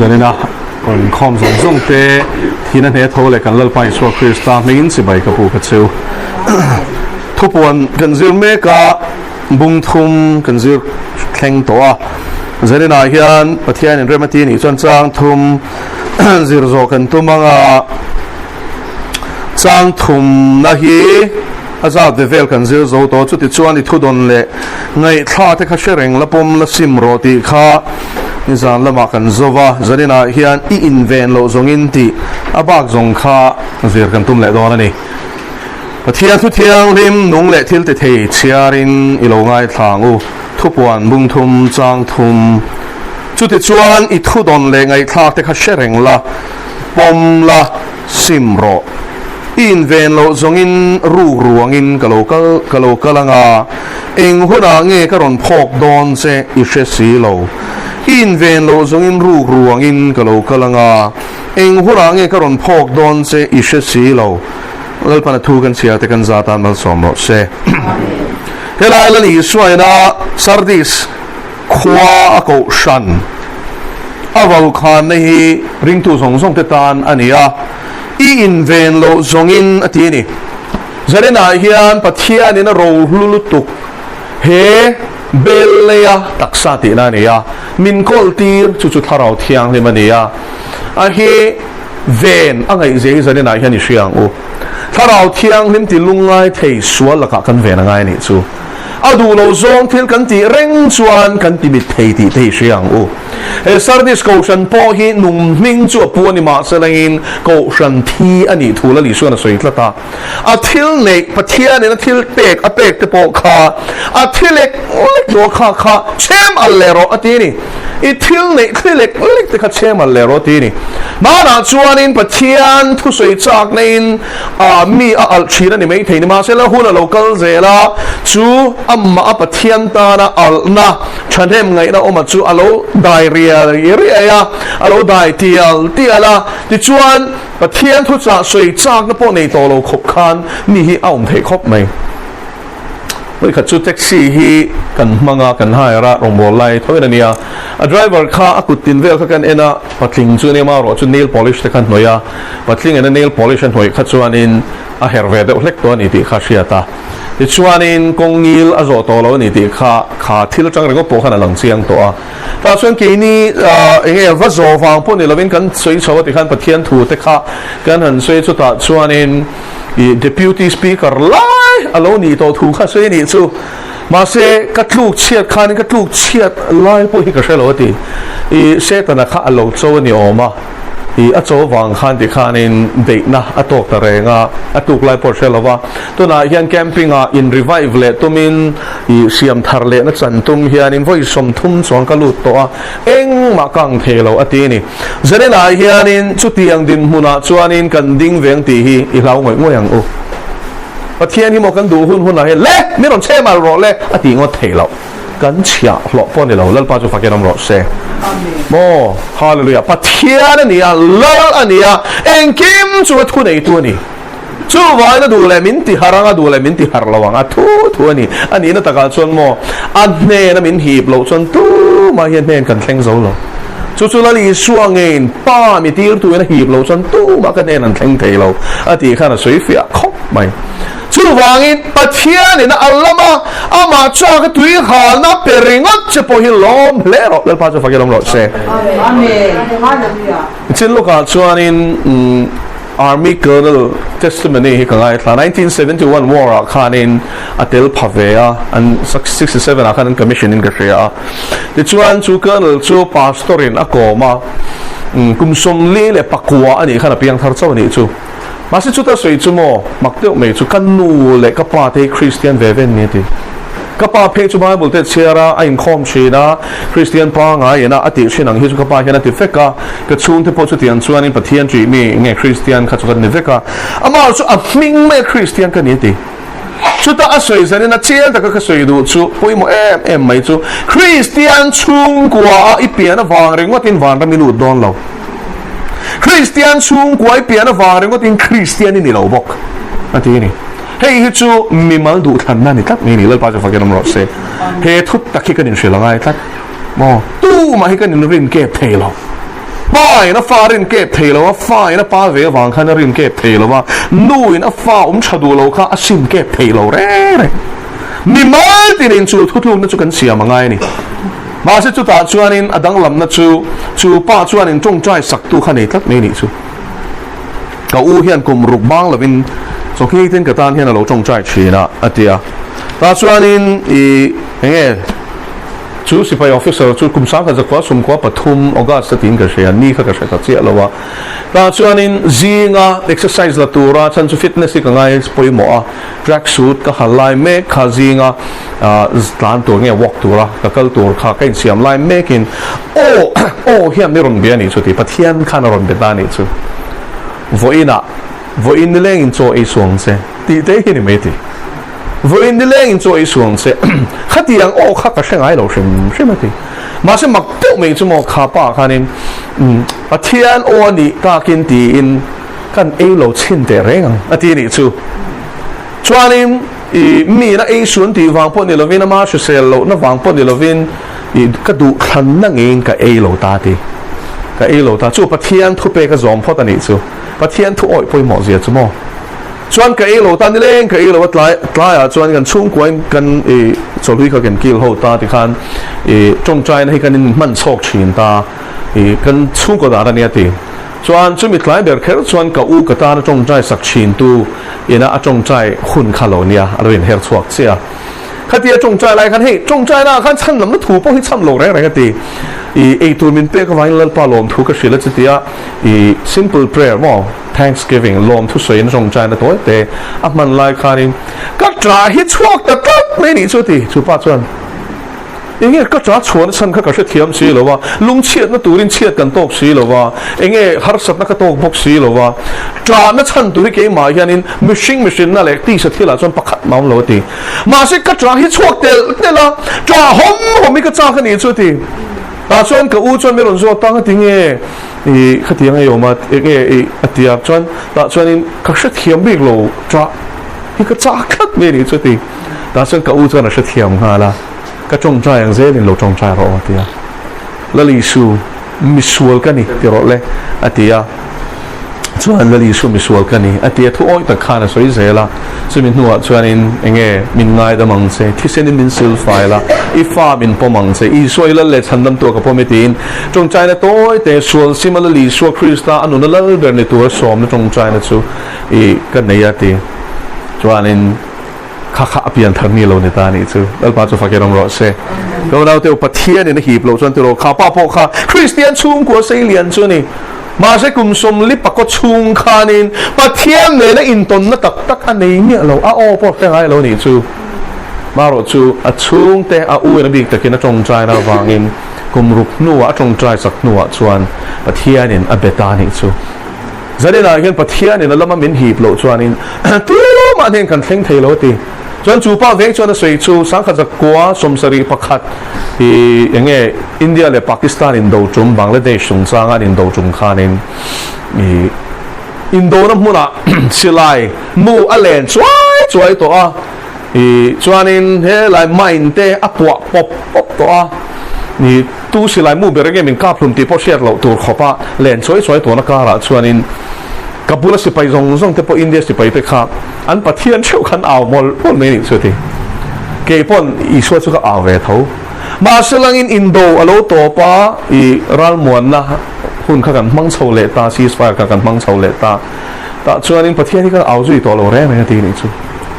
Janina on com zong te hina ne thole kan lal pai so Krista mingin si bai ka pu ka chu thupon kan zir me ka bung thum kan zir thleng to a Janina hian pathian in remati ni chon chang thum zir zo kan tumanga chang thum na hi azat de vel kan zir zo to chu ti chuan I thudon le ngai thla te kha shereng la pom la sim ro ti kha nizan lama kan zova Janina hian I inven lo zongin ti abak zong kha zir kan tum le don ani pathian thu thiang lim nung le thil te thei chiarin I lo ngai thlang u thupuan bung thum chang thum chu ti chuan I thudon le ngai thla te kha shereng la pom la sim ro in ven lo zongin ru ruangin kalanga eng huna nge karon phok don se I she si lo in ven lo zongin ru ruangin kalanga eng huna nge karon phok don se I she si lo lal pana thu kan sia te kan zatan mal som ro se helai lan I suaina sardis khwa ko shan awal khan nei ring tu song song te tan ania I inven lo zongin atini Janina hian pathian in a ro hlulutuk he belleya taksati na niya min kol tir chu tharau thiang le mania a he ven angai je Janina hian I hriang u tharau thiang lim ti lungai thei sual laka kan ven angai ni chu adu lo zong thil kan ti reng chuan kan ti mit thei ti thei hriang u sardis ko shan po hi nung ming chu pu ani ma selangin ko shan thi ani thula li suan soi tlata a thil nei pathian in a thil pek a pek te po kha a thilek lo kha chem allero atini I thil nei thilek te kha chem allero tini mana chuanin pathian thu soi chak nein mi a al thira ni mei theini ma sela hula local zela chu amma a pathian ta na al na thanem ngai na oma chu alo diarrhea ya alo dai tiala ti chuan pathian thu cha soi chak na po nei to lo khop khan ni hi aum thei khop mai oi kha chu taxi hi kan manga kan haira rombol lai thoina nia a driver kha akutin vel kha kan ena patling chu ne ma ro chu nail polish te kan noya patling ena nail polish an hoi kha chuanin a herve de lek to ni ti kha hriata ti chuanin kongil azo to lo ni ti kha thil chang reng po khana lang chiang to a ta chuan ke ni enge va zo wang po ni lovin kan soi chaw ti khan pathian thu te kha kan han soi chu ta chuanin I deputy speaker lai alo ni to thu kha soi ni chu ma se katluk chiat khan katluk chiat lai po hi ka shelo ti I se ta na kha alo chaw ni oma I a chaw wang khan ti khanin de na atok ta renga atuk lai por shelova to na hian camping a in revive le tumin I siam thar le na chan tum hian in voi som thum chong ka lut to a eng ma kang thelo atini Janina hian in chutiang din huna chuanin kan ding veng ti hi I lau ngoi ngoyang u pathian hi mo kan du hun huna he le mi ron che mal ro le ati ngo thelo kan chia lo po ni lo lal pa chu fakenam ro se mo hallelujah pathian ni a lal ania engkim chu thu nei tu ni chu vai na du le min ti haranga du le min ti har lawanga thu ni ani na taka chon mo an ne na min hip lo chon tu ma hian nen kan thleng zo lo chu la li suangin pa mi tir tu na hip lo chon tu ma kan nen an thleng thei lo ati khana soi fia khop mai chu wangin pathian in allama ama cha ka tui hal na peringot che po hi lom lero lal pa chu fakelom lo se amen hallelujah chin loka chuanin army colonel testimony hi kangai thla 1971 war a khanin atel phavea and 67 a khanin commission in gashia ti chuan chu colonel chu pastorin akoma kumsom le pakwa ani khana piang thar chaw ni chu masi chu ta soi chu mo makteu me chu kanu le kapa te Christian veven ni ti kapa phe chu Bible te chera a in khom china Christian pa nga yana ati chinang hi chu kapa hian ati feka ka chun te po chu tian chuan in pathian tri mi nge Christian kha chu kan ni veka ama chu a ming me Christian kan ni ti chu ta a soi zan na chial ta ka soi du chu poi mo em mai chu Christian chung kwa I pian a wang reng watin wan ra minu don lo Christian chung kwai pian a wang reng watin Christian ni lo bok ati ni hei hi chu mi mal du than na ni tak mi ni lal pa chu fakenam ro se he thut takhi kan in shela ngai tak mo tu ma hi kan in rin ke thelo pai na farin ke thelo wa fai na pa ve wang khan rin ke thelo wa nuin a fa chadu lo kha asim ke thelo re mi mal tin in chu thutlu na chu kan siam angai ni ma se chu ta chuanin adang lam na chu pa chuanin tong trai sak tu khani tak ni chu ka u hian kum ruk bang lovin so khi tin ka tan hian lo tong trai china atia ta chuanin I nge chu sipai officer chu kum sang ka zakwa sum kwa pathum august tin ka shea ni kha ka sheta che lawa ta chuanin zinga exercise la tura chan chu fitness ka ngai poi mo a track suit ka halai me kha zinga tlan tur nge walk tura ka kal tur kha kain siam lai making hiam ni ron bia ni chu ti pathian khan ron be ta ni chu voin ni leng in cho e suang se ti te hi ni me ti voin ni leng in cho e suang se khatiang kha ka sengai lo sim ti ma se mak pe me chu mo kha pa khanin pathian ni ka kin ti in kan e lo chin te reng ati ni chu chuanin mi na e sun ti wang po ni lovin ma shu sel lo na wang po ni lovin ka du khan na ngin ka e lo ta ti ka e lo ta chu pathian thu pe ka zom pho ta ni chu pathian thu oi poi mo zia chu mo chuan ka e lo ta ni leng ka e lo tlai a chuan kan chung kuai kan cholui ka kan kil ho ta ti khan tong trai na hi kan in man chok thin ta kan chung ko da ni ati chuan chu mi tlai ber kher chuan ka u ka ta na tong trai sak thin tu ina a tong trai hun khalo nia aloin her chuak chia khatia tong trai lai khan hei tong trai na khan chan lam na thu po hi cham lo re ti e tu min pe ka vain lal pa lom thu ka shila chitia simple prayer mo thanksgiving lom thu sei na tong trai na toy te a man lai khanin ka tra hi chuak ta tak me ni chu ti chu pa chuan enge ka tra chuan chan kha ka she thiam si lo wa lung chiat na turin chiat kan tok si lo wa enge har sat na ka tok bok si lo wa tra na chan tu ke ma hianin machine na le ti sa thila chuan pakhat maum lo ti ma se ka tra hi chuak te la tra hom mi ka cha khani chu ti ta chuan ka u chuan me ron zo ta nga tinge khatiang ai oma enge atia chuan ta chuanin ka she thiam bik lo tra hi ka cha khat me ni chu ti ta chuan ka u chuan a she thiam ha la ka tong trai ang ze in lo tong trai ro atia lali su misual kani ti ro le atia chuan lali su misual kani atia thu oi ta khana soi zela chumin nuwa chuan in enge min ngai da mang se thisen in min sil faila I fa min pomang se I soila le chandam to ka pometin tong trai na toy te sual similarly so krista anu na lal ber ni tur som na tong trai na chu kan nei ati chuan in kha apian tharni lo ni ta ni chu dalpa chu fakerom ro se lo nau te pathian in hi lo chuan te ro kha pa po kha christian chung ko sei lian chu ni ma se kum som li pakot chung khanin pathian ne na in ton na tak tak anei ni lo a o po te ngai lo ni chu ma ro chu a chung te a u na bik takin a tong trai na wangin kum ruk nu a tong trai sak nu a chuan pathian in a betani chu zadena hian pathian in lama min hi lo chuanin tu ma den kan thleng thei lo ti chuan chu pa veng chuan a sei chu sang kha zakwa somsari pakhat enge India le Pakistan in do chum Bangladesh sung changa in do chum khanin Indo na muna silai mu alen chuai to a chuanin he lai main te apwa pop to a ni tu silai mu berege min ka plum ti po share lo tur khopa len chuai to na kara chuanin kapula sipai zong te po India sipai te kha an pathian cheu khan aw mol pon me ni chuti ke pon I so chu ka aw ve tho ma selang in Indo alo to pa ral mon na hun kha kan mang chho le ta ceasefire ka kan mang chho le ta chuanin pathian ka aw zui to lo re me ti ni chu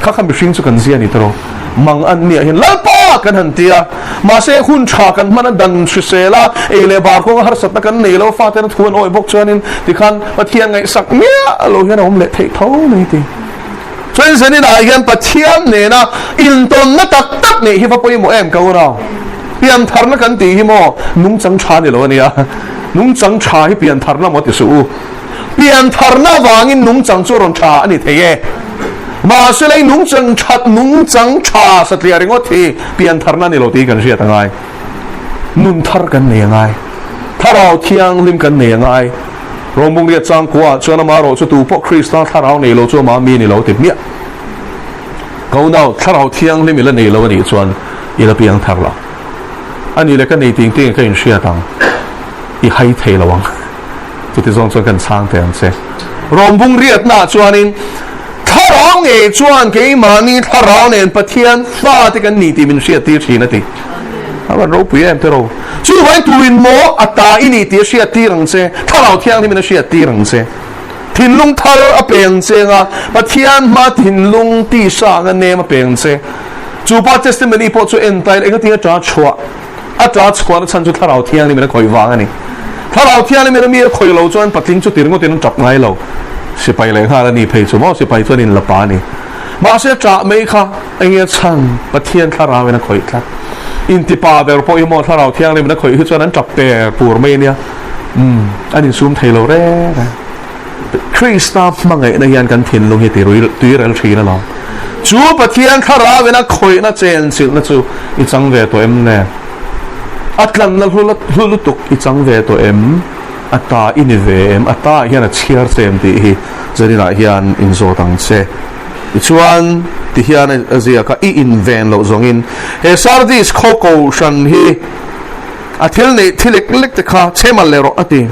kha kham bi chu kan zia ni tro mang an ni hin la pa kan han tia ma se hun tha kan man dan su se la le bar ko har sat kan nei lo fa ten thuan oi bok chuanin ti khan pathian ngai sak mia lo hian om le thei tho nei ti chuan se ni na hian pathian ne na in ton na tak tak nei hi va poi mo em ka ora pian thar na kan ti hi mo nung chang tha ni lo ania nung chang tha hi pian thar na mo ti su pian thar na wangin nung chang chu ron tha ani theye ma se lai nung chang tha satlia ringo thi pian thar na ni lo ti kan ria ta ngai nun thar kan nei ngai tharau thiang lim kan nei ngai rombung ria chang kwa chuan ma ro chu tu po krista tharau nei lo chu ma mi ni lo ti mia ko nau tharau thiang lim la nei lo ni chuan ila piang thar la ani le kan nei ting ting kan ria tang I hai thei lawang จุดที่ส่งกันสร้างแต่อันเสรวมบุงเรียดหน้าจวนนี้ถ้าเราเงยจวนเกี่ยมานี่ถ้าเราเนี่ยปะเทียนฟ้าที่กันนี่ที่มันเสียตีชีนะทีว่าเราเปลี่ยนที่เราจู่วันตุลินโมอัตตาอินี่ที่เสียตีรังเสถ้าเราเที่ยงที่มันเสียตีรังเสทินลุงทาร์อเปียงเสงะปะเทียนมาทินลุงตีสากันเนมาเปียงเสจู่ปาเทสติมันนี่พอจู่เอ็นไตเองก็ที่จะชัวอาจารย์สควอตฉันจู่ถ้าเราเที่ยงนี่มันคอยวางอันนี้ถ้าเราเที่ยงนี่มันมีคอยเราจวนปัดทิ้งจู่ตีนก็ตีนจับไงเราสิไปเลยค่ะแล้วนี่เพย์จู่มอสิไปจวนนินละปานี่มาเสียจ่าไม่ค่ะไอ้เงี้ยฉันปะเทียนถ้าเราเป็นคอยทักอินทิปาเบอร์พออีโมถ้าเราเที่ยงนี่มันคอยคือจวนนั้นจับเปรปูร์ไม่เนี่ยอันนี้ซูมไทยเราแร่คริสต์มาไงในยันกันถิ่นลงเหตุรุยตุยเรลชีนั่นหรอจูปะเทียนข้าราเวนักคอยนักเจนสินักจูอีจังเวตัวเอ็มเนี่ยอัตลันนัลลุตุกอีจังเวตัวเอ็มอัตตาอินเวเอ็มอัตตาเฮียนเชียร์เซมที่ฮีจะได้ละเฮียนอินโซตังเซอีชวนที่เฮียนเสียก็อินเวนเราจงอินเฮซาร์ดิสโคโกชันฮีอาทิลนี่ที่เล็กๆแต่ข้าเชื่อมันเลยรออดี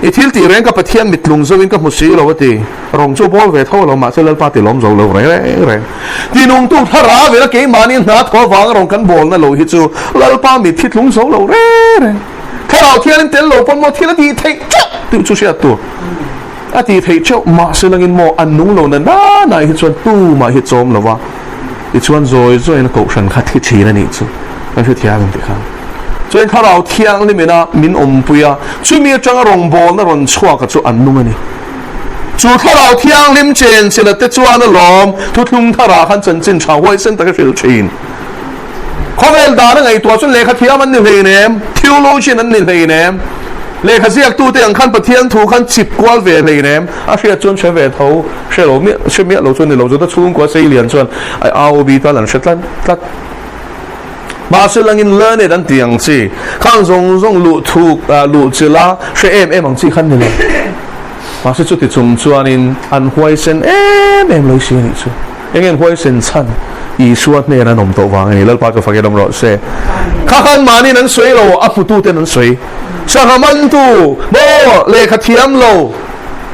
อีทิลตีเร่งกับปะเทียนมิดลุงโซวินกับมุสีเราว่าตีรองจูบอลเวทเรามาเซลล์ปาติล้อมเราเราเร่ตีนุ่งตุ้งทาราเวลาเกย์มานี่นัดขอฟังรองกันบอลนั่นเราฮิจูลัลปามิดทิลุงโซเราเร่ถ้าเราเที่ยนเต็นเราปนมาที่ละตีเทจ้าติวชูเชียตัวอาตีเทจ้ามาเซลังอินโมอันนุ่งเรานั่นน่าฮิจวนตู้มาฮิจอมเราว่าฮิจวนโอยนักกู้ชันขัดที่ชีนั่นนี่จูนั่นคือเที่ยงติครับ所以他老天里面啊，民我们不要，最面装个龙波那种错个做安弄呢。就他老天里面见起来得做那龙，都弄他啦，看真正常卫生那个事情。可能大那个多说来看天门的来呢，跳楼线的来呢，来看是要多的人看不天图看接管回来呢，啊是要专权回头，是路面是面路转的路转都出国4年转，哎ROB当然是咱。มาสุลังอินเล่เนี่ยดันเตียงสิข้างทรงลุถูกลุจิลาเชื่อมังจีขันนี่เลยมาสุจุดที่จุ่มจวนอินอันหวยเซนเลยสินี่จูยังหวยเซนชันอีสวดเนี่ยนะนมโตวางนี่แล้วป้าจะฟังยังรอเสข้าขันมานี่นั้นสวยเราอัปตุเตนั้นสวยสหมันตูโบเลขเทียมเรา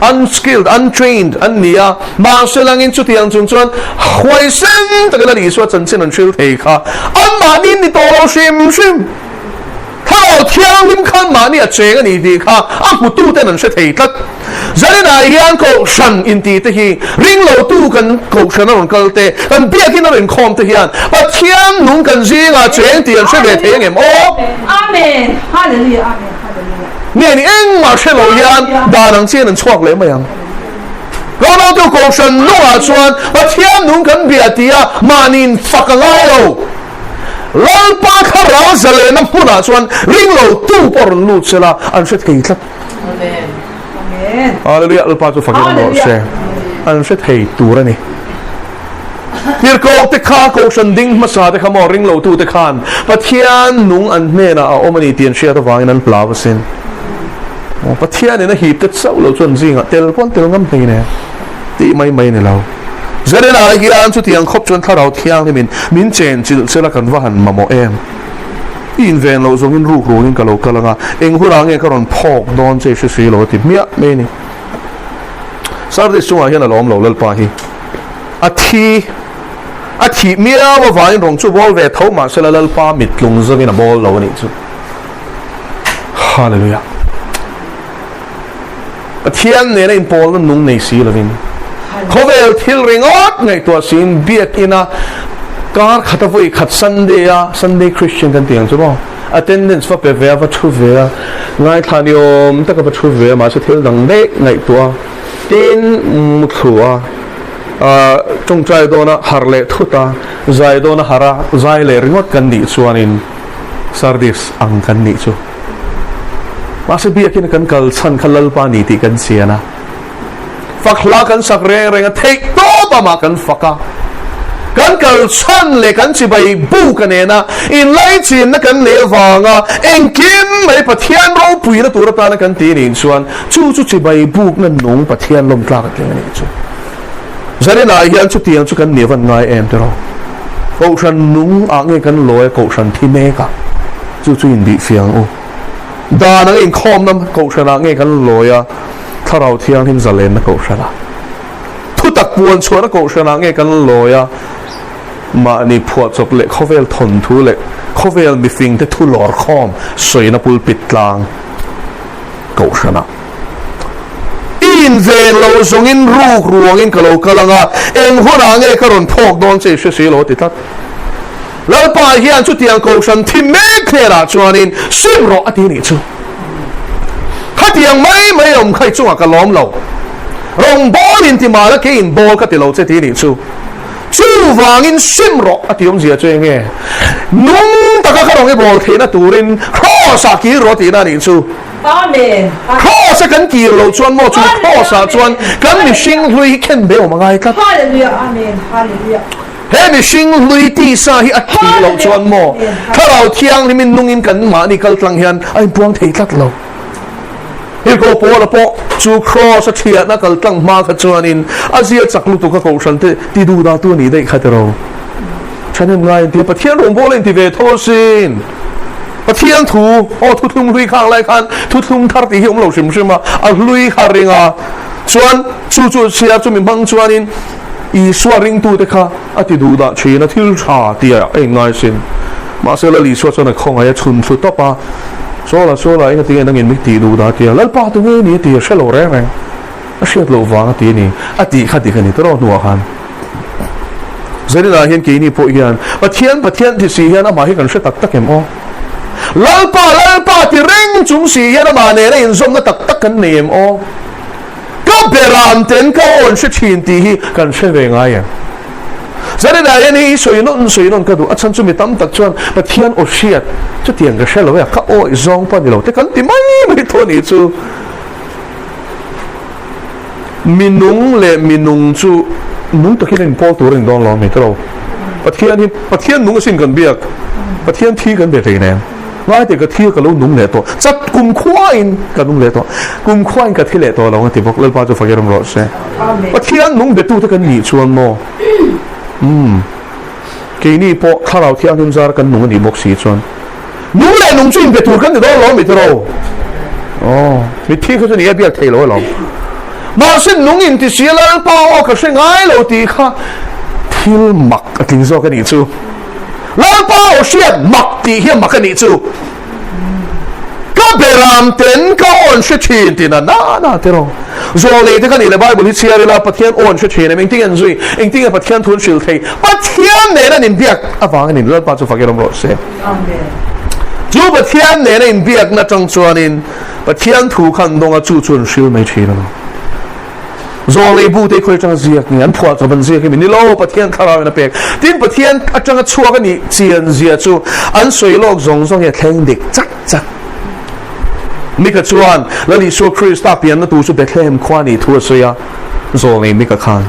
unskilled, untrained, อันนี้อ่ะมาเสียงอินสุดที่ยังจุนจวนหวยเส้นแต่ก็เลย说真正能去睇ค่ะอันมานี่นี่ตัวเราชิมถ้าเราเที่ยงริมขันมานี่เจ๊กันนี่ดีค่ะอันผู้ตู้แต่นั้นใช่睇得จะได้นายยังก็ฉันอินทีที่ริงเราตู้กันก็ฉันนั่นก็เตะกันเบี้ยที่นั่นคอมที่ยันแต่เที่ยงนุ่งกันซีอ่ะเจ๊ที่ยังใช่เวทียังไงโอ้อาเมนฮาเลลูยาอาเมนฮาเลลูยาเนี่ยนี่เองมาเชื่อเรายันดานังเชี่ยนันชวกเลยมั้ยยังเรา就講神弄啊轉，我天弄緊別地啊，萬年發個來咯，老巴卡老實嘞，那不拿轉，領路都不能路去啦，安說可以啦。阿門，阿門。啊，你老巴就發個老實，安說可以多了呢。你講的卡講神定乜啥的卡冇領路都的看，我天弄安咩啦，我們一點事都話人不老先。我天你那หีบจะเศร้าเราจนจริงอ่ะเตลปอนเตลงั้นไปเนี่ยตีไม่เนี่ยเราจะได้อะไรกี่อันสุดที่ยังครบจนถ้าเราเที่ยงที่มินเจนจิตเสร็จแล้วกันว่าหันมาโมเอ็มอินเวนเราส่งอินรูกรูอินกะโลกะละงะเองหัวเราเองก็รอนพอกโดนเจชสีเราติดเมียไม่นี่สารที่ช่วยให้เราล้อมเราเล่นไปอาทิเมียว่าฝ่ายรองจูบอลเวทเขามาเสร็จแล้วเล่นไปมิดลงจะมีน่ะบอลเราเนี่ยจูฮาเลลูยาเทียนเนี่ยในบอลนั้นนุ่งในสีละวินเขาเวลทิลริงอดไงตัวสินเบียกินะการขัดวุ่ยขัดซันเดียซันเดย์คริสเตียนกันเตียงใช่ป่ะ attendance ว่าเปรียบว่าชูเวียไงทานยมแต่ก็ว่าชูเวียมาสุดทิลดังเด็กไงตัวตีนมุขลัวจงใจโดนหาร์เลทุตาใจโดนหาระใจเลยริงอดกันดิส่วนนินซาร์ดิสอังกันดิชูมาสบีกินกันกัลชันขัลลปานีติกันเสียนะฟักลากันสักเร่งเทคโตปะมากันฟักกันกัลชันเลกันสิไปบูกันเองนะอินไลจีนนักกันเลวางอ่ะเอ็งกินไม่ปะเทียนเราปุยนะตัวตานักกันตีนินส่วนจู่สิไปบูนั่นนุ่งปะเทียนลมกลางกันเลยจู่จะได้นายยันสุดที่ยังสุกันเนียวันไงเอ็มเตอร์เขาฉันนุ่งอ่างเงินกันลอยเขาฉันที่เมกะจู่อินดีเฟียงโอ đa năng in khom năm cầu sanh nghe căn lối à thà rau thiang him giờ lên nó cầu sanh thu tắc buồn xóa nó cầu sanh nghe căn lối à mà ni phuat chọc lệ khó vel thon thu lệ khó vel mi phing te thu lor khom soi na pulpit lang cầu sanh in về lâu dùng in ruộng in cái lâu cái langa em hoa hàng nghe cái ron phok don chơi xí lỗ thì tắtแล้วป่าเฮียนชุดเตียงกูฉันที่ไม่เคยละจวนนินซึ่งรออดีนี่จูถ้าเตียงไม่ยอมใครจ้วงกับล้อมเราลงบอลอินที่มาแล้วกินบอลก็ติดเราเจตีนี่จูจูวางอินซึ่งรออดียมเสียจงเงนุ่งตะก็ขนมไอ้บอลเทน่ะตูรินข้อสักกี่รอตีน่ะนี่จู阿门。ข้อสักกันกี่เราจวนโมจูข้อสักจวนกันมีสิ่งลุยเข้มเบลมาไงครับ哈利路亚，阿门，哈利路亚。เฮ้ยมีสิ่งลุยที่สาหิอัดที่เราชวนโมถ้าเราเที่ยงนี่มันนุ่งอินกันมานี่กัลตังเฮียนไอ้พวงเทตัดเราเฮ้ยก็ปวดละปวจูครอสเทียนักกัลตังมาขจวนินอาเซียจักลุตุกเขาฉันที่ดูดาตัวนี้ได้ขัดเราฉันยังไงที่ประเทศหลวงพ่อเล่นที่เวทโทสินประเทศถูทุทุ่งลุยข้างไรกันทุทุ่งทัดที่หิมเราชิมชิมมาลุยข้าริงาชวนจู่เชียร์จุ่มบังชวนินอีสวริงตูเด็กอาทิตย์ดูดาชีนทิลชาเตียเองไงสินมาเสร็จแล้วลีสวจนคงไอ้ชุนชุดต่อปะโซล่าไอ้ที่นั่งยินมิตีดูดาเตียแล้วป้าตรงนี้เตียเชลโลแรงเชลโลวางตีนี่อาทิตย์ขัดที่กันนี่ตลอดหัวกันเสร็จแล้วเห็นกี่นี่พวกยันประเทศที่สี่ยันมาให้กันเชตักเข็มอ้อแล้วป้าที่เร่งจุ่มสี่ยันมาเนี่ยอินซอมก็ตักกันเนียมอ้อก็เบรามเต็นก็อ่อนเชินตีฮีกันเชื่อไงอ่ะจะได้ได้ยันนี้สวยนนก็ดูอาจารย์จุ่มตั้มตัดชวนประเทศโอเชียจะเตียงกันเชื่อเลยว่าเขาโอ้ยซองปนเราแต่กันที่ไม่ทนอีจูมีนุ่งจูนุ่งตะกี้เรื่องพอตัวเรื่องดองล้อไม่ตลอดประเทศนุ่งก็สิ่งกันเบียกประเทศที่กันเบียกเลยนะง่ายแต่ก็ที่ก็รู้นุ่งเหล่ตัวจัดกลุ่มควายก็นุ่งเหล่ตัวกลุ่มควายก็ที่เหล่ตัวเราที่บอกเรื่องป้าจะฟังยังรอดใช่ประเทศนุ่งเบ็ดตู้ที่กันหนีชวนโมกี่นี่พอถ้าเราที่อันนี้จะกันนุ่งกันหนีบอกสีชวนนุ่งเหล่นุ่งจุ่มเบ็ดตู้กันเดี๋ยวเราไม่ตลอดมีที่เขาจะหนีเบียกเทเรามาสิ่งนุ่งอินที่เสียแล้วป้าก็เสียง่ายเราตีค่ะที่หมักทิ้งโซ่กันหนีชูแล้วป้าเสียหมักตีเหี้ยหมักกันหนีชูก็เบรามเต็นก็อ่อนเสียทีนที่นั่นน่าเท่าโซเลยที่กันนี่เลยไบเบิลที่เสียเวลาประเทศอ่อนเสียทีนเองที่กันซุยเองที่กันประเทศทุนชิลเทประเทศเนี่ยนั่นอินเบียกฟังกันนี่แล้วป้าจะฟังกันรอดเสียจู่ประเทศเนี่ยนั่นอินเบียกนั่นจังชวนอินประเทศถูกขันตรงจู่ชวนชิลไม่ทีนั่นโซเลยบูเตคุยจังเสียกเนี่ยอันพอจะบันเสียกันนี่โลประเทศคาราเมนเปกที่ประเทศอาจารย์ชัวกันนี่เจียนเสียจู่อันสวยโลกส่งเนี่ยแข่งเด็กจักมิกชวนแล้วนี่ชัวคริสต์เปลี่ยนนั่นตัวชุดเด็กแข่งควานี่ทัวร์เสียโซเลยมิกขาน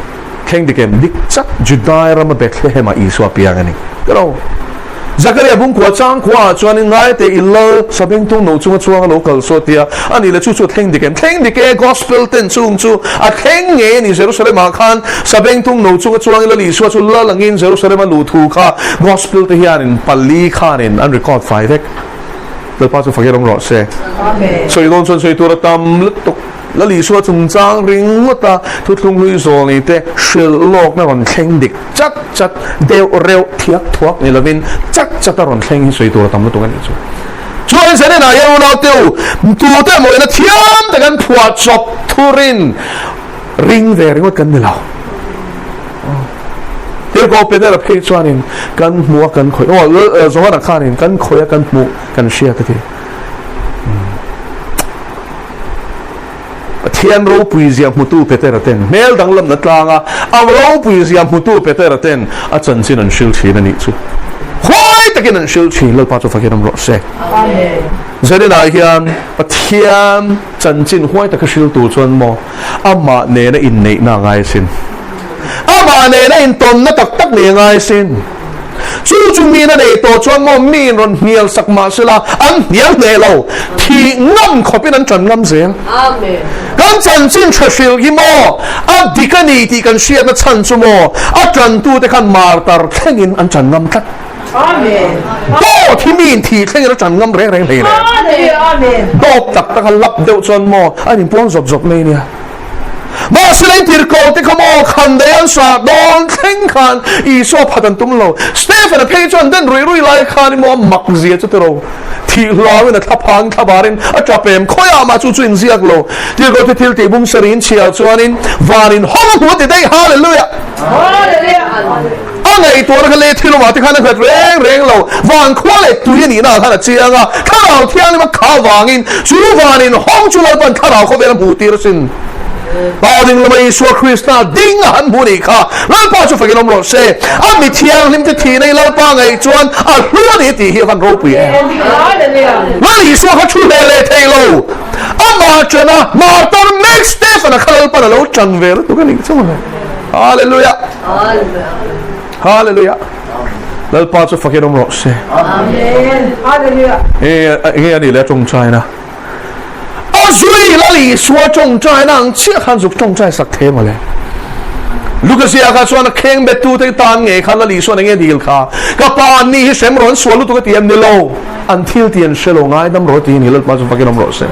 แข่งเด็กเด็กจักจุดได้เรามาเด็กแข่งมาอีสวาเปียกันนี่ก็เราจักรยานบุ้งขวาจ้างขวาชวนง่ายแต่อิลเลอร์สับเองตรงโน้ตช่วงโลกาลโซเทียอันนี้เลยช่วยแข่งเด็กก็สเปลเต้นจู่อัดแข่งเงี้ยนี่เซรุสเลมาขันสับเองตรงโน้ตช่วงอิลลีช่วยละหลังอินเซรุสเลมาลูทูค่ะก็สเปลเทียนินปัลลีขานินอันรีคอร์ดไฟเด็กแล้วป้าจะฟังยังรอดเซ่สวยโดนสวยตัวตามลึกตกแล้วลีชัวจงจางริงวัตาทุกลุงลุยโซนี่แต่เชื่อโลกนั่นคนแข่งเด็กจัดเดียวเร็วเทียบทวักนี่ละวินจัดตอนแข่งสวยตัวตามลึกตรงนั้นช่วยเสนอหน่อยยังเราเตียวตัวแต่หมดนะเทียมแต่กันผัวจบทุรินริงเวริงว่ากันนี่เราเดี๋ยวก็เป็นอะไรเพจชวนินกันมัวกันข่อยสวัสดิ์ข้านินกันข่อยกันมัวกันเชียร์กันทีเทียนเราปุยเสียมุตุเปเตอร์เต้นเมลดังลำนัดลางอ่ะเอาเราปุยเสียมุตุเปเตอร์เต้นอาจารย์สินันชิลชีนั่นนี่จู่ควายตะกี้นันชิลชีแล้วป้าจะฟังกันรอดเซ่เสด็จนายเฮียนเทียนจันจินควายตะกี้ชิลตูชวนมออามาเนนอินเนน่าไงสินอามาเนนอินตนน่าตักเนไงสินจู่มีนั่นเองตัวชวนมอมีนรนเฮียลสักมาสิละอันเฮียลเนเราที่งั้มขอเป็นอันจันงั้มเสียงกันจันจินเชื่อกี่โมอันดีกันนี่ที่กันเชียร์นั่นจันจู่โมอันจันตูแต่กันมาร์ตาร์แข่งอินอันจันงั้มทัด Amen. โตที่มีนทีเท่งเราจันงำแรงเลย Hallelujah. Amen. โตตักตะกันลับเดียวจนมออันนี้ป้อนจบเลยเนี่ยมาสเลนทีร์โกที่ขโมยคันเดียนสาดอนเข่งขันอีโซพัดตุ้มโลสเตฟานเพย์จอนเดินรุยไล่ขันมอมักเสียจุดโรที่ลาวินทับพังทับารินอาจับเอ็มคอยอามาจุดอินเสียกโลที่โกที่ทิลตีบุ้งสรินเชียร์จวนินวานินห้องหัวติดได้ฮาเลลูยา Hallelujah. อันไหนตัวนักเล่ที่เรามาที่ขันนักเร่งเราวางควาเลตัวนี้น่าท่านเจียงอ่ะข้าเราเที่ยงนี่มันข้าวางอินจูวานินห้องจุลปันข้าเราเขาเป็นผู้ตีรสินตอนนี้เราไม่ชัวร์คริสต์นะดิ้งหันบุรีค่ะแล้วป้าจะฟังกันเราเซ่อามีเที่ยงนิมจะทีในเราป้าไงจวนอ่ะรู้ว่านี่ตีเฮียกันรูปเอง Hallelujah. ว่าอีชัวเขาช่วยเล่เทโลอามาเจนะมาตอนเม็กสเตฟนะข้าเราป้าเราจันเวรตัวกันนี่จังเลยฮาเลลูยาฮาเลลูยาแล้วป้าจะฟังกันเราเซ่ Amen. Hallelujah. เฮ้ยนี่แหละจงใจนะ所以那里说中在那，这看出中在实体嘛嘞。如果是阿卡说那看不到的单眼，看那里说那个地卡，个把你什么人说路都个点的喽，until 点是喽，挨那么多点你了，马上发给那么多些。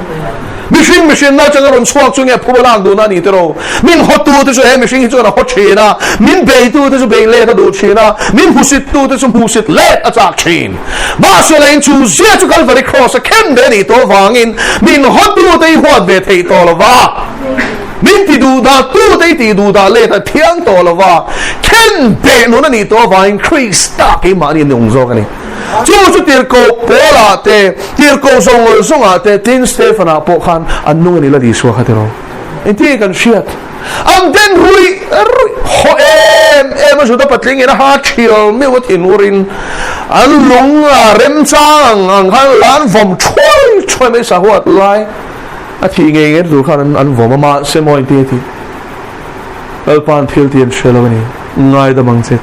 Machine 那这个人错中间破不烂多那你的喽，min hot多的是哎 machine 做那 hot 钱呐，min 背多的是背累的多钱呐，min 不是多的是不是累啊咋钱？马上来出现就看 very cross 看的你多方言，min hot多的话别太多了吧？min 地度大多的地度大累的听多了吧？看的侬那你多方言 increase 大给马你弄做个呢？就是点个波拉的，点个送啊的，点 Stefan 波看安弄你那里说哈的喽，你这个shit，安den ruy说的不听人哈chill，没有听人，安龙啊人张，安看安风吹没啥话来，啊听人都看安风嘛什么一点的，老板听点说了你，爱的忙这的。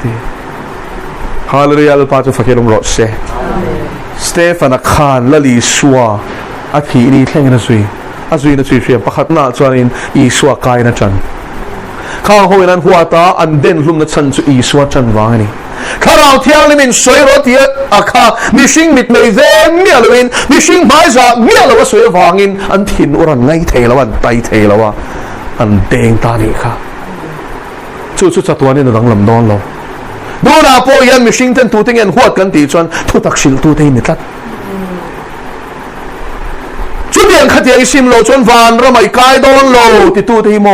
Hallelujah ป้าจะฟังกันรอเซ่สเตฟานักขานละลีชัวอาทินี้แข่งกันสุยอาสุยนัสุยเชียประคัตนาจวนินอีชัวกายนัจันข้าหัวนั้นหัวตาอันเด่นลุ่มนัชันสุอีชัวจันวางนี่ข้าเราเที่ยงนี่มินสวยรถเที่ยอาข้ามิชิงมิดไม่เวมเมียลวินมิชิงไม่จ่าเมียลวะสวยวางินอันทินอุรันไงเทลวันไตเทลวะอันเด้งตานี่ค่ะจู่จัตัวนี้นังลำดอนเราดูนะพอยันมิชิงเต็นตัวเต็งยันหัวกันตีจวนทุตักชิลตัวเต็งนิดละจุดยังขัดยังซิมโลจนวานเราไม่กายโดนโลติตัวเต็งโม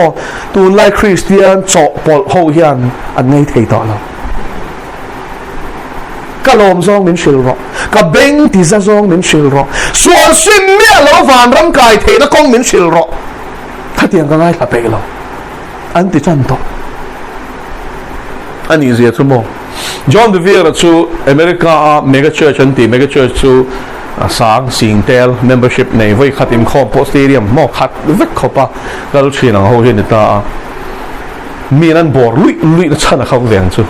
ตัวไล่คริสเตียนเจาะปอดหูยันอันไงเทต่อเราก็ลมซองมินชิลรอก็เบงที่จะซองมินชิลรอส่วนซิมเมียเราวานร่างกายเทนักกองมินชิลรอขัดยังก็ง่ายขัดไปเราอันติจันโตอันนี้เสียชั่วโมงจอห์นเดวิร์ชูอเมริกาเมกะเชิร์ชอันที่เมกะเชิร์ชชูสางสิงเทลเมมเบอร์ชิพในไว้ขัดอิมคอมโพสเตเดียมมอขัดเวกเข้าปะก็รู้ชีนังเขาเห็นตามีนั่นบอร์ลุยนั่นฉันเขาเลี้ยงชู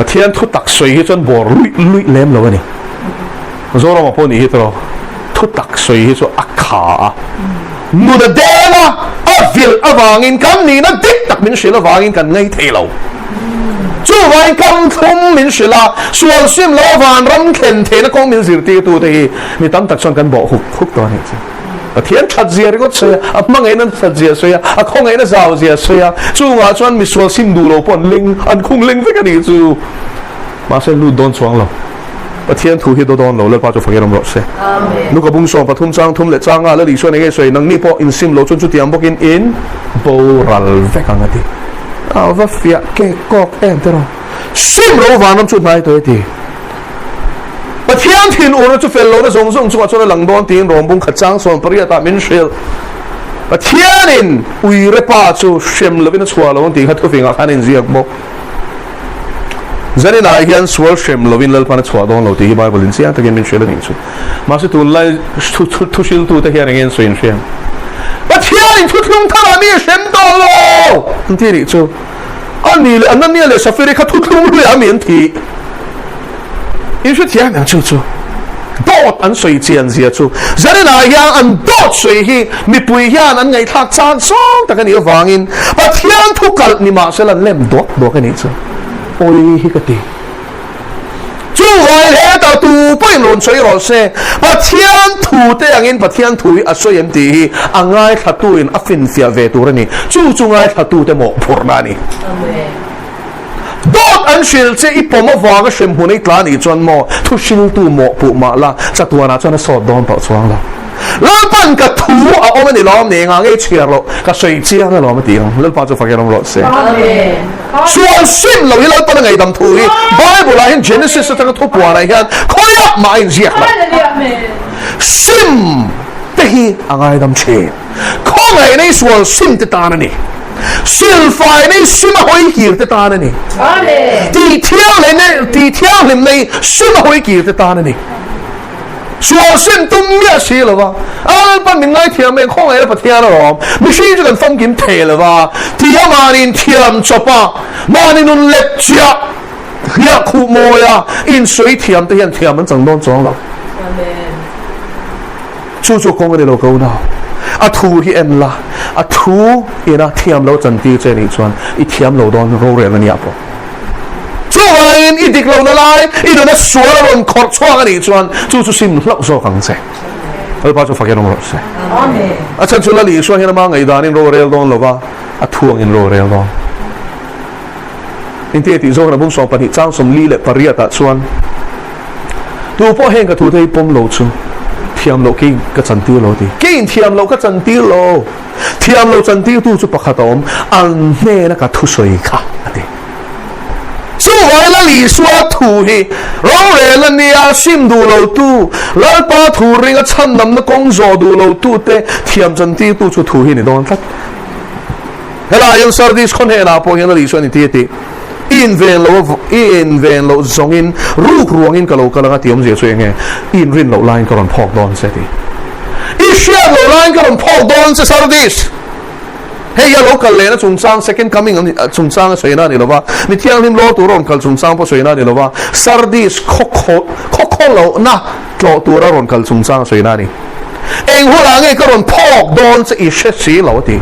เทียนทุตักสวยที่จนบอร์ลุยเล่มแล้วนี่โซโลมาพูดนี่ที่ตัวทุตักสวยที่จนอักขามูดเดนะวิลอวางินกันนี่นะดิตักมินชิลอวางินกันไงเทลจู่วันกันทุ่มมินชิลาส่วนซิมลาวานรำเข็นเทนกองมินสิรตีตัวเดีมีตั้งตักชนกันบอกหุกตัวนี้สิเทียนชัดเจียร์ก็เสียมังไงนั่นชัดเจียร์เสียคงไงนั่นสาวเจียร์เสียจู่ว่าชวนมิสวซิมดูโลปอนลิงอันคงลิงไปกันนี่จู่มาเส้นลูดโดนช่วงเราเทียนถูกที่โดนเราเลยป้าจะฟังกันรอเสียลูกกับบุ้งส่งปฐุมจังทุ่มเล็ดจังอ่ะแล้วดิช่วยในเงี้ยสวยนังนี่พออินซิมเราจนจุดยังบอกอินโบรัลเวกันกันทีเอาว่าเฟียเกกอกเอ็นเตอร์ซิมเราวานน้ำจุดไหนตัวทีเทียนถิ่นอุณจะเฟลเราได้ส่งจังหวะชนหลังโดนตีนรวมบุ้งขัดจังส่วนปริยาตามินเชลเทียนินอุยเรป้าจูเชมเลวินชัวเราตีขัดทุฟิงอ่ะขันินเสียบอกjadi nak ikan sual shem lovin lal panas suado lo tihi Bible insia tak ingin share ni tu masih tu lai tu shil tu tak ingin share share but here in tu tung thara ni shem do lo nanti ni tu ani le anan ni le safari ka tu tung le amin ti ini tu yang tu dot an sui jian zia tu jadi nak yang an dot sui hi mi pui yang an ngai thak chang song tak ni wangin but here tu kal ni ma selan lem dot kan ni tuโอ้ยฮิกตี vậy lẽ tao tu bơi lộn chơi rồi xe và thiên thủ thế anh và thiên thủ à xoay em thì anh ai thật tu in affin phía về tu ra nè chú ngay thật tu thế một phút mà nè đốt anh xịt chế ít bỏ mà vào cái xem hồn ấy là nè chọn mò thu xịt tu một phụ mà là chắc tu anh chọn nó sọt đòn bảo choang làแล้วปั้นกับทูเอาไม่ได้ล้อมเนี่ยงานไอ้เชียร์เรากับ水晶ก็ล้อมไม่ดีแล้วป้าจะฟังกันล้อมเสียส่วนสิ่งเราที่เราปั้นไงดำทูไบเบิลเห็น Genesis ตั้งแต่ทุบหัวอะไรกันเขาอยากมาอินเสียกเลยสิ่งที่อะไรดำเชี่ยเขาไงในส่วนสิ่งที่ตานั่นนี่สิ่งไฟในสิ่งมาหอยกีร์ที่ตานั่นนี่ที่เที่ยวเลยเนี่ยที่เที่ยวเลยในสิ่งมาหอยกีร์ที่ตานั่นนี่说信都咩事了吧？啊，不明爱听咩空嚟都不聽啦咯，咪先就咁風險提啦吧？聽萬年聽咗吧，萬年都叻着，一苦冇呀，因水聽得人聽มัน整當裝啦。做講我哋老高啦，啊圖去em啦，啊圖伊那聽老真啲這裡轉，伊聽老當老人嘅嘢噃。Tuhan idik lau na lai ino na suara ron kor chuang ani chuan chu sim lau so kang se al pa chu fakir ro se amen acha chu la li chuan hena ma ngai dan in ro rel don lova a thuang in ro rel don in te ti zo na bung so pa ni chang som li le paria ta chuan tu po heng ka thu thei pom lo chu thiam lo ki ka chan ti lo ti kin thiam lo ka chan ti lo thiam lo chan ti tu chu pakhatom an ne na ka thu soi kha ati chú vậy là lý số thủ hi, rồi là nia sim đủ lâu tu, lại ba thủ riêng cái chân nằm nó công gió đủ lâu tu thế, thiam chân ti tu chú thủ hi này đón thật. Thế là những sơ đi con hệ nào po hiện là lý số này tiệt tiệt, in ven lâu giống in ruộng ruộng in cái lâu cái là cái tiệm gì chơi nghe, in rin lâu line cái còn phọc đón sẽ đi, in share lâu line cái còn phọc đón sẽ sao đi? Hey ya local le na chungchang second coming chungchang soina ni lova mi thiang lim lo tu ron kal chungchang po soina ni lova sardis khokho lo na lo tu ra ron kal chungchang soina ni eng hula nge ka ron phok don se i she si lo ti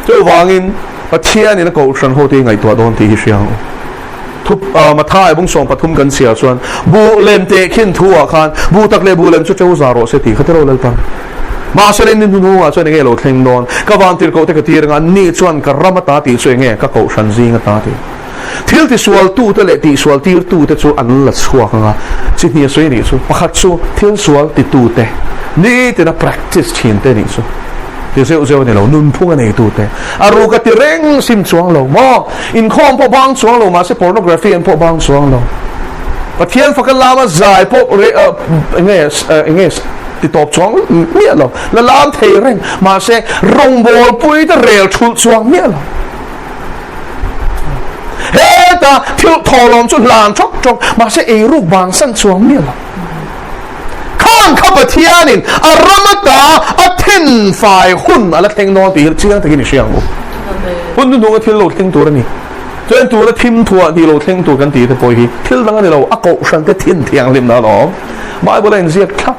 chu wangin pathian ni na ko shan ho ti ngai tu don ti hi siang thup ma thai bung song pathum kan sia chuan bu lem te khin thua khan bu tak le bu lem chu cheu zaro se ti khatero lal pan mà sau này nên nuông à cho nên cái lỗ thèn đòn các bạn tiêu cầu cái tiền ngan ni chuan cả ramata ti chơi nghe các cậu sanh gì ngắt ta ti thiếu thì sual tu te lệ ti sual tiêu tu te chu ăn lật suak nga chỉ ni suy ni chu pakhat chu thiếu sual ti tu te ni te na practice chin te ni chu thì sẽ uzel ni lo nun phung anh tu te aru ka ti reng sim chuang lo mo in khom po bang chuang lo mà sẽ pornography and po bang chuang lo pathian fakan lama zai po nghe ti top chuang mía lo la lam thei reng mà sẽ rong bol pui ta rel chul chuang mía lo he ta thiu thò lom chu lam chok chok mà sẽ ei ruk bang san chuang mía lo khang khap thianin aramata athin fai hun ala theng no ti chiang takin siang u hun nu thil lo theng tur ni chen tu la thim thua ti lo theng tu kan ti te poi hi thil dang ani lo a ko san te thin thiang lim na lo bible en ziat khap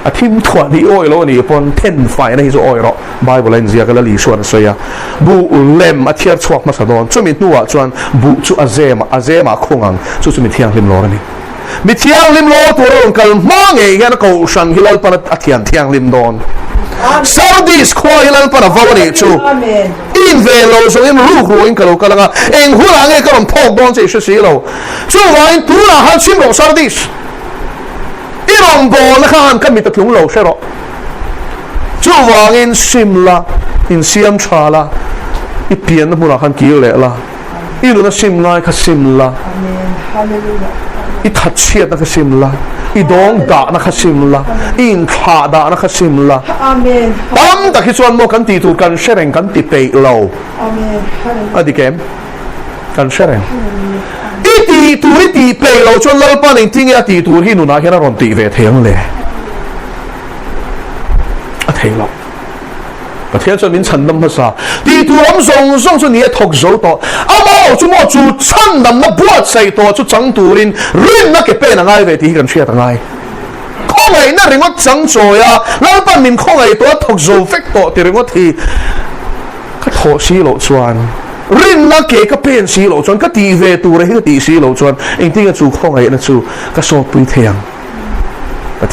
a thim thua ni oi lo ni pon ten fai na hi zo oi ro bible en ziak la li suan soya bu lem a thiar chuak ma sa don chumi nuwa chuan bu chu azema khongang chu chumi thiang lim lo ni mi thiang lim lo tu ron kal ma nge gan ko san hilal pan a thiang lim don Saudis khoi lan para vawani chu in ve lo so in ru in kalo kalanga en hula nge karon phok don che shi lo chu wain tu la han chim lo Saudis irong bo na khan kan mi ta thung lo she ro chu wangin simla in siam chala I pian na mura khan kil le la I lu na sim ngai kha simla amen hallelujah I that chiat na kha simla I dong da na kha simla in kha da na kha simla amen tam ta khi chuan mo kan ti tu kan shereng kan ti pe lo amen hallelujah adikem kan shereng ti tu ti pe lo chuan lal pa ning ting ya ti tu hi nu na hian ron ti ve theng le a thei lo ka thian chuan min chan nam ma sa ti tu om zong chu ni thok zo to amo chu mo chu chan nam na buat sai to chu chang turin rin na ke pe na ngai ve ti kan thia ta ngai khong ai na ringot chang cho ya lal pa min khong ai to thok zo fek to ti ringot hi ka tho si lo chuan rin na ke ka pen si lo chuan ka ti ve tu re hi ti si lo chuan eng tinga chu khong ai na chu ka so pui thiang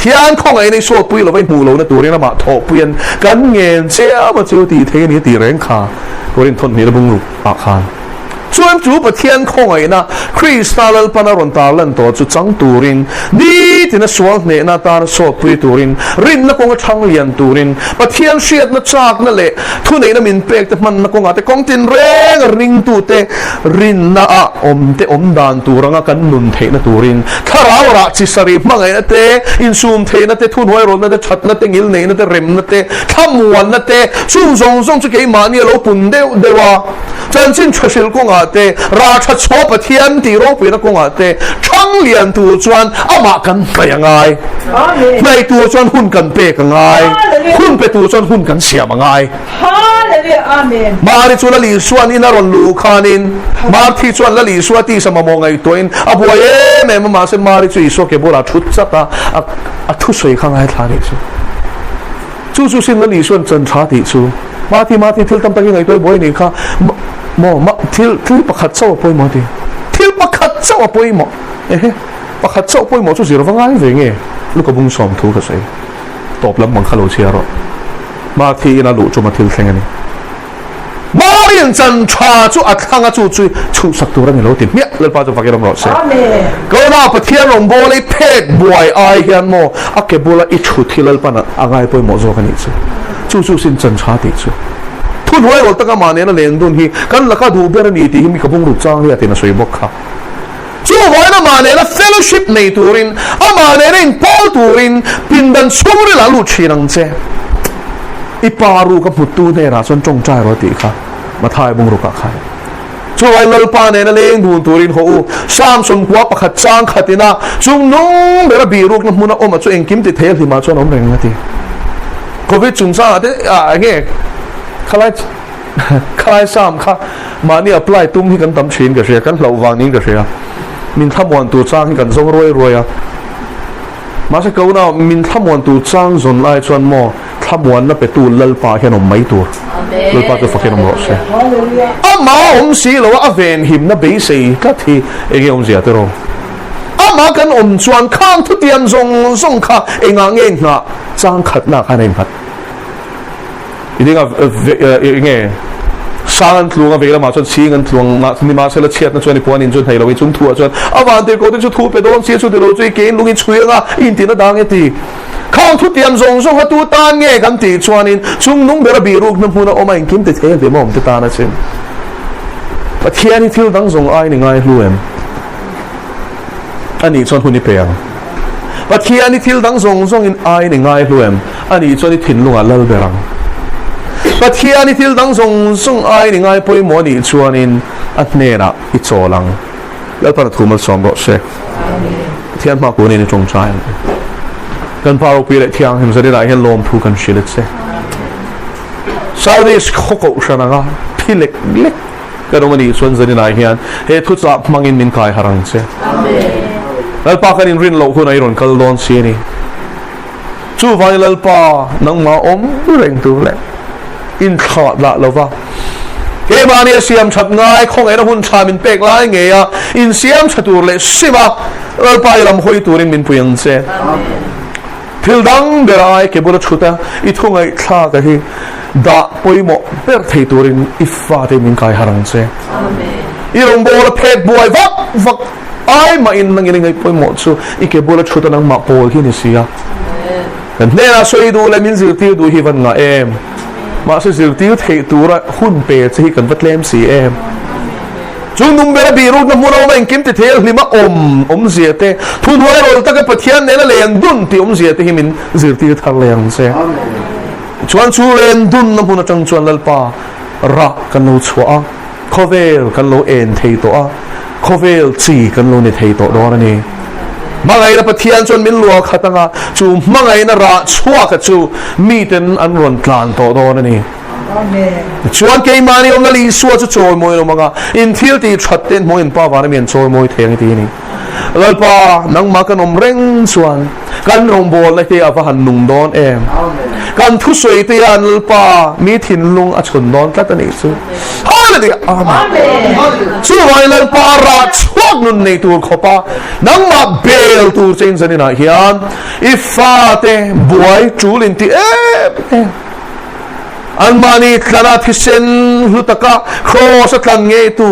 thian khong ai nei so pui lo vai mu lo na tu re na ma tho puian kan ngen che ma chu ti the ni ti reng kha ko rin thon ni la bung lu a khan chuan chu pathian khong ai na kristal pana ron ta lan to chu chang turin ni tina sual ne na ta so pui turin rin na kong thang lian turin pathian shiat na chak na le thu nei na min pek te man na kong ate kong tin reng ring tu te rin na a om dan turanga kan nun the na turin kharaw ra chi sari mangai na te in sum the na te thun hoi ron na te chat na te ngil nei na te rem na te thamwan na te chung zong zong chu ke mani lo pun dewa chan chin chhil kong te ra tha cho pathian ti ro pi na kong te thang lian tu chuan ama kan payangai Amen. nei tu chuan hun kan pe ka ngai hun pe tu chuan hun kan siam ngai Hallelujah. Amen. mari chu la li suan in a ron lu khanin mar thi chuan la li suati sama mo ngai toin abuaye me ma se mari chu iso ke bola thut chata a thu soi khang ai thani chu chu sin la li suan chan tha ti chu ma thi thil tam taki ngai toi boy ni kha mo thil pakhat chaw poi mo ti thil pakhat chaw poi mo pakhat chaw poi mo chu zir wangai ve nge lu ka bung som thu ka sei top lam mang khalo chia ro ma thi na lu chu ma thil thleng ani Marian chan cha chu athanga chu sak tu rang lo ti mia le pa chu fakiram ro se Amen. ko na pathian rom bole phet boy ai hian mo ake bola I thu thilal pana angai poi mo zo kani chu sin chan cha ti chu thun hoi ro taka mane na len dun hi kan laka du ber ni ti mi ka bung ru chang hi atina soi bok kha chu hoi na mane na fellowship nei turin amane rin paul turin pindan sumri la lu chirang che iparu ka putu ne ra son chong chai ro ti kha mathai bung ru ka khai chu ai lal pa ne na leng dun turin ho sam sum kwa pakhat chang khatina chung nong bera bi ruk na huna oma chu engkim ti thel hi ma chon om reng na ti covid chung sa de a nge khalai sam kha mani apply tum hi kan tam chin ka ria kan lo wang ning ka ria min thamwan tu chang kan zong roi a ma se ko na min thamwan tu chang zon lai chuan mo thamwan na pe tu lal pa hian om mai tur lal pa chu fakhen om ro se Hallelujah. ama om si lo a ven him na be sei ka thi ege om zia te ro ama kan om chuan khang thu tiam zong kha enga nge na chang khat na kha nei khat idinga nge sang tlunga vela ma chon sing an tlung na ni ma sela chet na chon ni pon in chon thai lo chun thu chon awan te ko te chu thu pe don si chu de lo chui ke lungin chuya in tin na dang e ti khang thu tiam zong ha tu tan nge kan ti chuan in chung nung bera bi ruk na phuna o mai kim te the de mom te ta na chen pathian ni thil dang zong ai ni ngai hluem ani chon huni pe ang pathian ni thil dang zong in ai ni ngai hluem ani chon ni thin lunga lal berang pathian ni thil dang zong ai ni ngai poi mo ni chuan in atnera I cholang lal par thumal som ro se thian ma ko ni chong chai kan paro pi le thiang him zari la hian lom thu kan shilet se saudi khoko shananga philek lek karomani chuan zari na hian he thu cha mangin min kai harang se lal pa kan in rin lo hun ai ron kal don si ni chu vai lal pa nang ma om reng tu le in thọ la lova ke mani siam chat ngai khong ai na hun cha min pek lai nge ya in siam chatur le sima lal pa lam hoi turin min puyang se thil dang berai ke bula chuta I thungai thla ka hi da poimo per thei turin ifa te min kai harang se I rong bola phet boy vak ai ma in nang ngai poimo chu I ke bula chuta nang ma pol hi ni sia kan nena soi du le min zir ti du hi van nga em ma se zir ti thei tura hun pe chi kan vatlem si em chung nung bera bi ru na mu no men kim te thel lima om zia te thun hoi rol ta ka pathian ne na len dun ti om zia te himin zir ti thar leng se chuan chu len dun na mu na chang chuan lal pa ra kan lo chua khovel kan lo en thei to a khovel chi kan lo ni thei to do na ni mangai na pathian chuan min luak khatanga chu mangai na ra chua ka chu mi ten an ron tlan to do na ni Amen. chuan ke mani om na li suwa chu choi moi lo manga in thil ti thatten moi in pa wa na mian choi moi theng ti ni lal pa nang ma kan om reng chuan kan rong bol la te ava han nung don em kan thu soi te an lal pa mi thin lung a chun don tlat ani chu Hallelujah. Amen. Chu vai lan para chuak nun nei tur khopa nang ma bel tur chen zanina hian ifate buai chulin ti an mani tlana thisen hlutaka cross atlan nge tu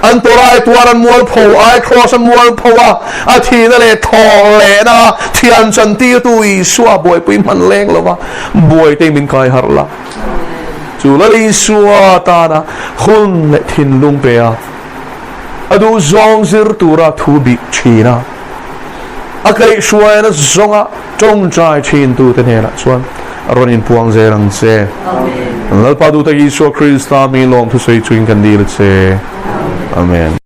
an torai tuaran mual pho ai cross an mual phowa a thina le thol le na thian chan ti tu I suwa boy pui man leng lova boy te min kai harla chu la I suwa ta na khun le thin lung pe a adu zong zir tura thu bi china akai suwa na zonga chong chai chin tu te ne la chuan aronin puang zerang se amen lalpa du ta Isu Krista mi long thu sei chuin kan dir che amen